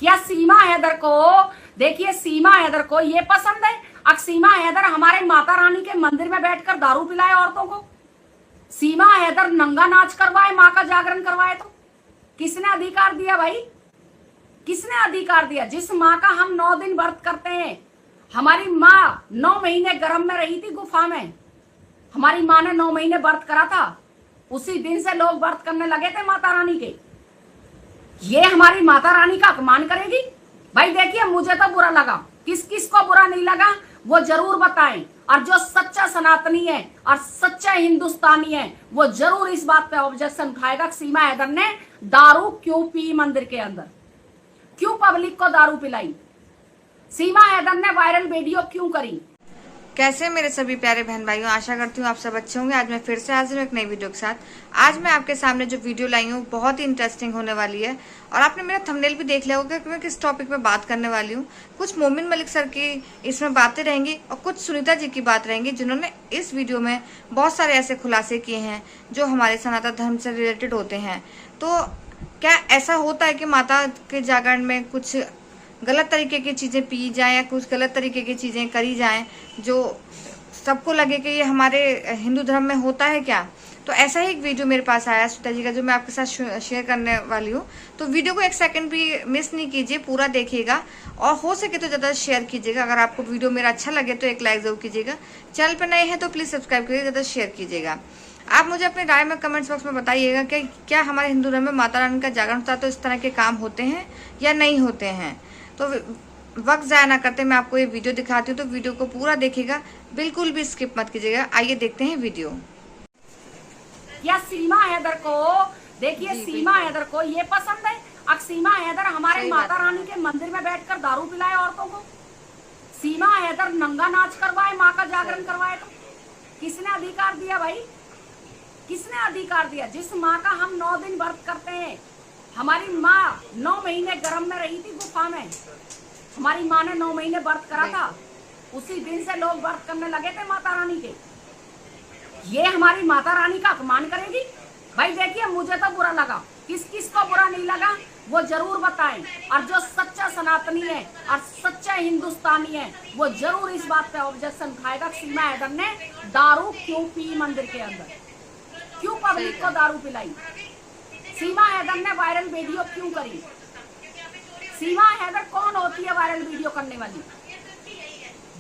क्या सीमा हैदर को, देखिए सीमा हैदर को ये पसंद है अब सीमा हैदर हमारे माता रानी के मंदिर में बैठकर दारू पिलाए औरतों को, सीमा हैदर नंगा नाच करवाए, माँ का जागरण करवाए? तो किसने अधिकार दिया भाई? किसने अधिकार दिया? जिस माँ का हम 9 दिन व्रत करते हैं, हमारी माँ 9 महीने गर्भ में रही थी गुफा में, हमारी माँ ने 9 महीने व्रत करा था, उसी दिन से लोग व्रत करने लगे थे माता रानी के। ये हमारी माता रानी का अपमान करेगी? भाई देखिए मुझे तो बुरा लगा, किस किस को बुरा नहीं लगा वो जरूर बताएं, और जो सच्चा सनातनी है और सच्चा हिंदुस्तानी है वो जरूर इस बात पे ऑब्जेक्शन उठाएगा। सीमा हैदर ने दारू क्यों पी मंदिर के अंदर, क्यों पब्लिक को दारू पिलाई? सीमा हैदर ने वायरल वीडियो क्यों करी? कैसे मेरे सभी प्यारे बहन भाइयों, आशा करती हूँ आप सब अच्छे होंगे। आज मैं फिर से हाजिर हूँ एक नई वीडियो के साथ। आज मैं आपके सामने जो वीडियो लाई हूँ बहुत ही इंटरेस्टिंग होने वाली है, और आपने मेरा थंबनेल भी देख लिया होगा कि मैं किस टॉपिक पे बात करने वाली हूँ। कुछ मोमिन मलिक सर की इसमें बातें रहेंगी और कुछ सुनीता जी की बात रहेंगी, जिन्होंने इस वीडियो में बहुत सारे ऐसे खुलासे किए हैं जो हमारे सनातन धर्म से रिलेटेड होते हैं। तो क्या ऐसा होता है कि माता के जागरण में कुछ गलत तरीके की चीज़ें पी जाएं या कुछ गलत तरीके की चीज़ें करी जाएं जो सबको लगे कि ये हमारे हिंदू धर्म में होता है क्या? तो ऐसा ही एक वीडियो मेरे पास आया सुनीता जी का, जो मैं आपके साथ शेयर करने वाली हूँ। तो वीडियो को एक सेकंड भी मिस नहीं कीजिए, पूरा देखिएगा और हो सके तो ज़्यादा शेयर कीजिएगा। अगर आपको वीडियो मेरा अच्छा लगे तो एक लाइक ज़रूर कीजिएगा। चैनल पर नए हैं तो प्लीज़ सब्सक्राइब करिए, ज़्यादा शेयर कीजिएगा। आप मुझे अपनी राय में कमेंट्स बॉक्स में बताइएगा कि क्या हमारे हिंदू धर्म में माता रानी का जागरण होता है तो इस तरह के काम होते हैं या नहीं होते हैं। तो वक्त ज़ाया ना करते मैं आपको ये वीडियो दिखाती हूँ, तो वीडियो को पूरा देखिएगा, बिल्कुल भी स्किप मत कीजिएगा। आइए देखते हैं वीडियो। क्या सीमा हैदर को, देखिए सीमा हैदर को ये पसंद है अब सीमा हैदर हमारे माता रानी के मंदिर में बैठकर दारू पिलाए औरतों को, सीमा हैदर नंगा नाच करवाए, माँ का जागरण करवाए? तो किसने अधिकार दिया भाई? किसने अधिकार दिया? जिस माँ का हम 9 दिन व्रत करते हैं, हमारी माँ 9 महीने गर्भ में रही थी गुफा में, हमारी माँ ने 9 महीने व्रत करा था, उसी दिन से लोग व्रत करने लगे थे माता रानी के। ये हमारी माता रानी का अपमान करेगी? भाई देखिए मुझे तो बुरा लगा, किस किस को बुरा नहीं लगा वो जरूर बताएं, और जो सच्चा सनातनी है और सच्चा हिंदुस्तानी है वो जरूर इस बात पे ऑब्जेक्शन उठाएगा। सीमा हैदर ने दारू क्यों पी मंदिर के अंदर, क्यों पब्लिक को दारू पिलाई? सीमा हैदर ने वायरल वीडियो क्यों करी? सीमा हैदर कौन होती है वायरल वीडियो करने वाली?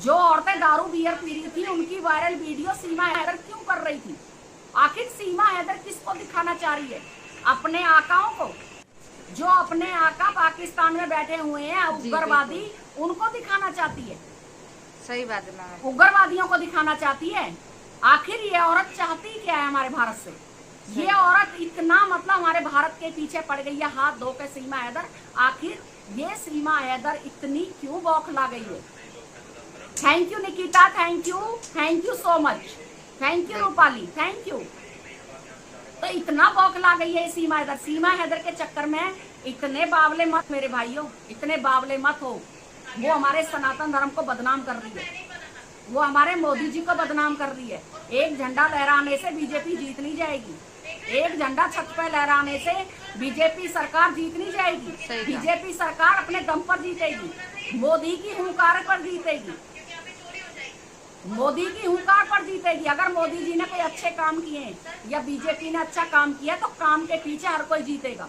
जो औरतें दारू बियर पी रही थी उनकी वायरल वीडियो सीमा हैदर क्यों कर रही थी? आखिर सीमा हैदर किसको दिखाना चाह रही है? अपने आकाओं को, जो अपने आका पाकिस्तान में बैठे हुए हैं उग्रवादी, उनको दिखाना चाहती है। सही बात है, उग्रवादियों को दिखाना चाहती है। आखिर ये औरत चाहती क्या है हमारे भारत से? ये औरत इतना मतलब हमारे भारत के पीछे पड़ गई है हाथ धो के सीमा हैदर। आखिर ये सीमा हैदर इतनी क्यों बौखला गई है? Thank you Nikita, thank you so much, thank you Rupali, thank you. तो इतना बौखला गई है सीमा हैदर। सीमा हैदर के चक्कर में इतने बावले मत मेरे भाइयों, इतने बावले मत हो। वो हमारे सनातन धर्म को बदनाम कर रही है, वो हमारे मोदी जी को बदनाम कर रही है। एक झंडा लहराने से बीजेपी जीत नहीं जाएगी, एक झंडा छत पे लहराने से बीजेपी सरकार जीत नहीं जाएगी। बीजेपी सरकार अपने दम पर जीतेगी, मोदी की हुंकार पर जीतेगी, मोदी की हुंकार पर जीतेगी। अगर मोदी जी ने कोई अच्छे काम किए या बीजेपी ने अच्छा काम किया तो काम के पीछे हर कोई जीतेगा।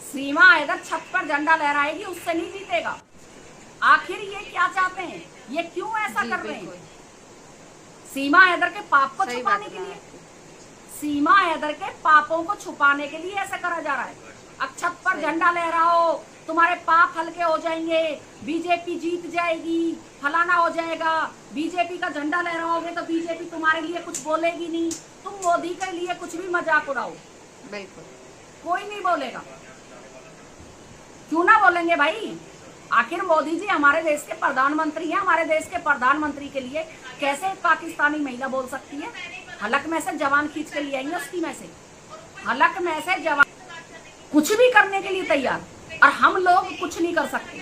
सीमा हैदर छत पर झंडा लहराएगी, उससे नहीं जीतेगा। आखिर ये क्या चाहते हैं? ये क्यों ऐसा कर रहे हैं? सीमा हैदर के पाप को छुपाने के लिए, सीमा हैदर के पापों को छुपाने के लिए ऐसा करा जा रहा है। अब छत पर झंडा लहराओ, तुम्हारे पाप हल्के हो जाएंगे, बीजेपी जीत जाएगी, फलाना हो जाएगा। बीजेपी का झंडा लहराओगे तो बीजेपी तुम्हारे लिए कुछ बोलेगी नहीं, तुम मोदी के लिए कुछ भी मजाक उड़ाओ, बिल्कुल कोई नहीं बोलेगा। क्यों ना बोलेंगे भाई? आखिर मोदी जी हमारे देश के प्रधानमंत्री हैं, हमारे देश के प्रधानमंत्री के लिए कैसे एक पाकिस्तानी महिला बोल सकती है? हलक में से जवान खींच के लिए आएंगे, उसकी में से हलक में से जवान कुछ भी करने के लिए तैयार, और हम लोग कुछ नहीं कर सकते।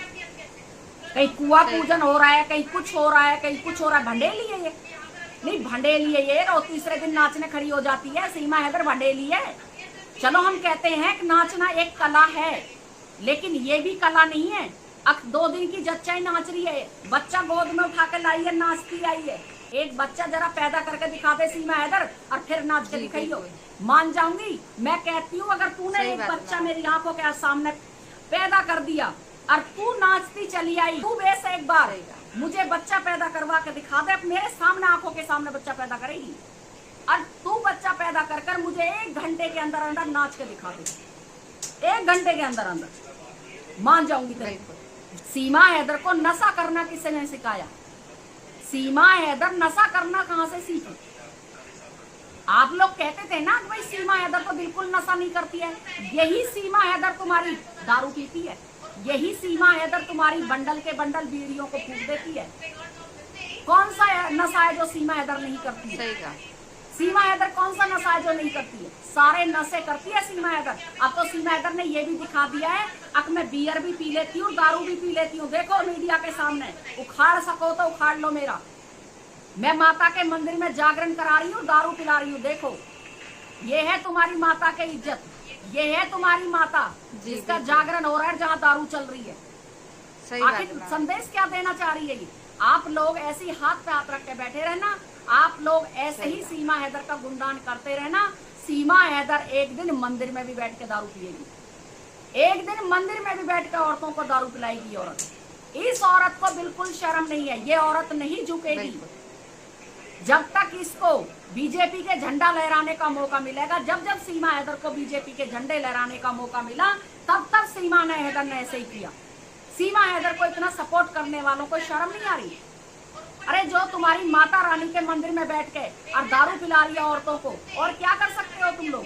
कहीं कुआ पूजन हो रहा है, कहीं कुछ हो रहा है, कहीं कुछ हो रहा है। भंडेली है ये, नहीं भंडेली है ये, और तीसरे दिन नाचने खड़ी हो जाती है। सीमा हैदर भंडेली है? चलो हम कहते हैं कि नाचना एक कला है, लेकिन ये भी कला नहीं है। 2 दिन की जच्चाई नाच रही है, बच्चा गोद में उठा के लाई है, नाचती आई है। एक बच्चा जरा पैदा करके दिखा दे सीमा हैदर, और फिर नाच के दिखाइयो, मान जाऊंगी। मैं कहती हूँ अगर तूने एक बच्चा मेरी आंखों के सामने पैदा कर दिया और तू नाचती चली आई, तू बेस एक बार मुझे बच्चा पैदा करवा के दिखा दे, मेरे सामने आंखों के सामने बच्चा पैदा करेगी, और तू बच्चा पैदा कर कर मुझे 1 घंटे के अंदर अंदर नाच के दिखा दे, 1 घंटे के अंदर अंदर मान जाऊंगी तेरे। सीमा हैदर को नशा करना किसने सिखाया? सीमा हैदर नशा करना कहाँ से सीखी? आप लोग कहते थे ना कि भाई सीमा हैदर तो बिल्कुल नशा नहीं करती है। यही सीमा हैदर तुम्हारी दारू पीती है, यही सीमा हैदर तुम्हारी बंडल के बंडल बीड़ियों को फूंक देती है। कौन सा नशा है जो सीमा हैदर नहीं करती है? सही कहा। सीमा हैदर कौन सा नशा है जो नहीं करती है? सारे नशे करती है सीमा हैदर। अब तो सीमा हैदर ने ये भी दिखा दिया है, अब मैं बियर भी पी लेती हूँ, दारू भी पी लेती हूँ। देखो मीडिया के सामने, उखाड़ सको तो उखाड़ लो मेरा। मैं माता के मंदिर में जागरण करा रही हूँ, दारू पिला रही हूँ। देखो ये है तुम्हारी माता की इज्जत, ये है तुम्हारी माता जिसका जागरण हो रहा है जहाँ दारू चल रही है। आखिर संदेश क्या देना चाह रही है ये? आप लोग ऐसी हाथ पे हाथ रख के बैठे रहना, आप लोग ऐसे ही सीमा हैदर का गुणगान करते रहना। सीमा हैदर एक दिन मंदिर में भी बैठ के दारू पिएगी, एक दिन मंदिर में भी बैठ के औरतों को दारू पिलाएगी औरत। इस औरत को बिल्कुल शर्म नहीं है, ये औरत नहीं झुकेगी जब तक इसको बीजेपी के झंडा लहराने का मौका मिलेगा। जब जब सीमा हैदर को बीजेपी के झंडे लहराने का मौका मिला, तब तब सीमा हैदर ने ऐसे ही किया। सीमा हैदर को इतना सपोर्ट करने वालों को शर्म नहीं आ रही? अरे जो तुम्हारी माता रानी के मंदिर में बैठ के और दारू पिला रही है औरतों को, और क्या कर सकते हो तुम लोग?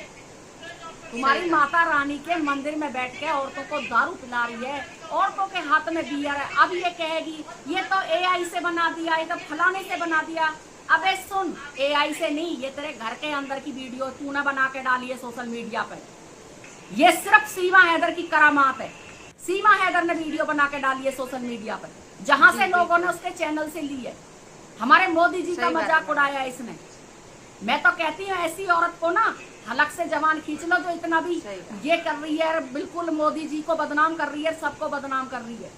तुम्हारी माता रानी के मंदिर में बैठ के औरतों को दारू पिला रही है, औरतों के हाथ में बियर है। अब ये कहेगी ये तो AI से बना दिया, ये तो फलाने से बना दिया। अबे सुन, AI से नहीं, ये तेरे घर के अंदर की वीडियो तूने बना के डाली है सोशल मीडिया पे। ये सिर्फ सीमा हैदर की करामात है। सीमा हैदर ने वीडियो बना के डाली है सोशल मीडिया पर, जहां से लोगों ने उसके चैनल से ली है। हमारे मोदी जी का मजाक उड़ाया है इसने। मैं तो कहती हूँ ऐसी औरत को ना हलक से जवान खींच लो, जो इतना भी ये कर रही है, बिल्कुल मोदी जी को बदनाम कर रही है, सबको बदनाम कर रही है।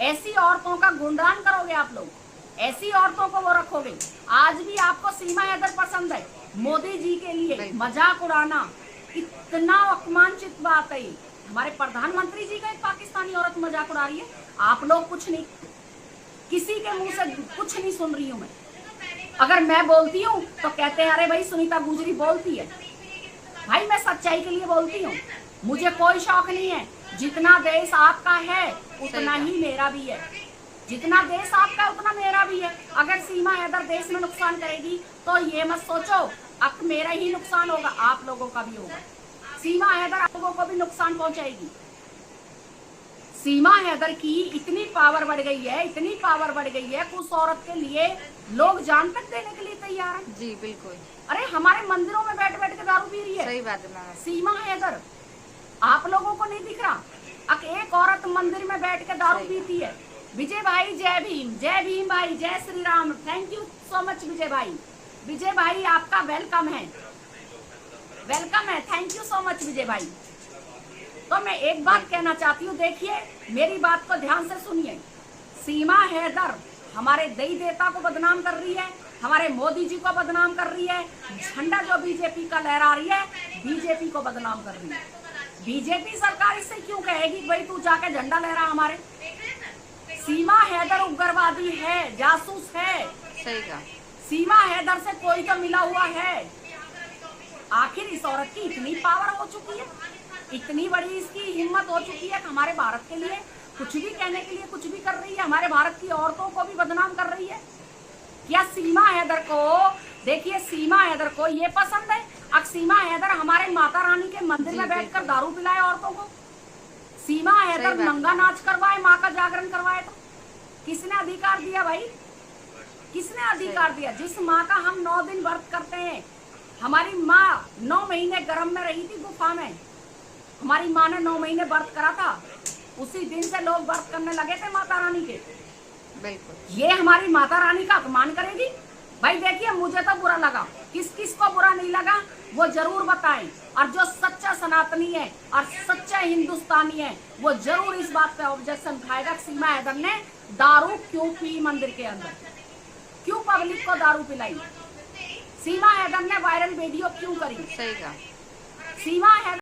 ऐसी औरतों का गुणगान करोगे आप लोग, ऐसी औरतों को वो रखोगे। आज भी आपको सीमा हैदर पसंद है। मोदी जी के लिए मजाक उड़ाना इतना अपमानचित बात है। हमारे प्रधानमंत्री जी का एक पाकिस्तानी औरत मजाक उड़ा रही है, आप लोग कुछ नहीं, किसी के मुंह से कुछ नहीं सुन रही हूँ मैं। अगर मैं बोलती हूँ तो कहते हैं अरे भाई सुनीता गुजरी बोलती है। भाई मैं सच्चाई के लिए बोलती हूँ, मुझे कोई शौक नहीं है। जितना देश आपका है उतना ही मेरा भी है, जितना देश आपका है उतना मेरा भी है। अगर सीमा हैदर देश में नुकसान करेगी तो ये मत सोचो अब मेरा ही नुकसान होगा, आप लोगों का भी होगा। सीमा हैदर आप लोगों को भी नुकसान पहुंचाएगी। सीमा हैदर की इतनी पावर बढ़ गई है, इतनी पावर बढ़ गई है, उस औरत के लिए लोग जान तक देने के लिए तैयार हैं। जी बिल्कुल। अरे हमारे मंदिरों में बैठ बैठ के दारू पी रही है। सही बात है मैम। सीमा हैदर, आप लोगों को नहीं दिख रहा? अब एक औरत मंदिर में बैठ के दारू पीती है। विजय भाई जय भीम भाई, जय Shri Ram. Thank you so much Vijay भाई। विजय भाई आपका वेलकम है, वेलकम है, thank you so much Vijay भाई। तो मैं एक बात कहना चाहती हूँ, देखिए मेरी बात को ध्यान से सुनिए। सीमा हैदर हमारे देवी देवता को बदनाम कर रही है, हमारे मोदी जी को बदनाम कर रही है, झंडा जो बीजेपी का लहरा रही है बीजेपी को बदनाम कर रही है। बीजेपी सरकार इससे क्यों कहेगी भाई तू जाके झंडा लहरा हमारे? सीमा हैदर उग्रवादी है, जासूस है। सही कहा। सीमा हैदर से कोई तो मिला हुआ है। आखिर इस औरत की इतनी पावर हो चुकी है, इतनी बड़ी इसकी हिम्मत हो चुकी है कि हमारे भारत के लिए कुछ भी कहने के लिए कुछ भी कर रही है, हमारे भारत की औरतों को भी बदनाम कर रही है। क्या सीमा हैदर को, देखिए सीमा हैदर को ये पसंद है अब सीमा हैदर हमारे माता रानी के मंदिर में बैठकर दारू पिलाए औरतों को? सीमा हैदर नंगा नाच करवाए, माँ का जागरण करवाए? तो किसने अधिकार दिया भाई? किसने अधिकार दिया? जिस माँ का हम 9 दिन व्रत करते हैं, हमारी माँ 9 महीने गर्भ में रही थी गुफा में, हमारी माँ ने 9 महीने व्रत करा था, उसी दिन से लोग व्रत करने लगे थे माता रानी के। बिल्कुल। ये हमारी माता रानी का अपमान करेगी? भाई देखिए मुझे तो बुरा लगा, किस किस को बुरा नहीं लगा वो जरूर बताएं। और जो सच्चा सनातनी है और सच्चा हिंदुस्तानी है वो जरूर इस बात पे ऑब्जेक्शन उठाएगा। सीमा हैदर ने दारू क्यों पी मंदिर के अंदर, क्यों पब्लिक को दारू पिलाई, सीमा हैदर ने वायरल वीडियो क्यों करी। सही कहा। सीमा हैदर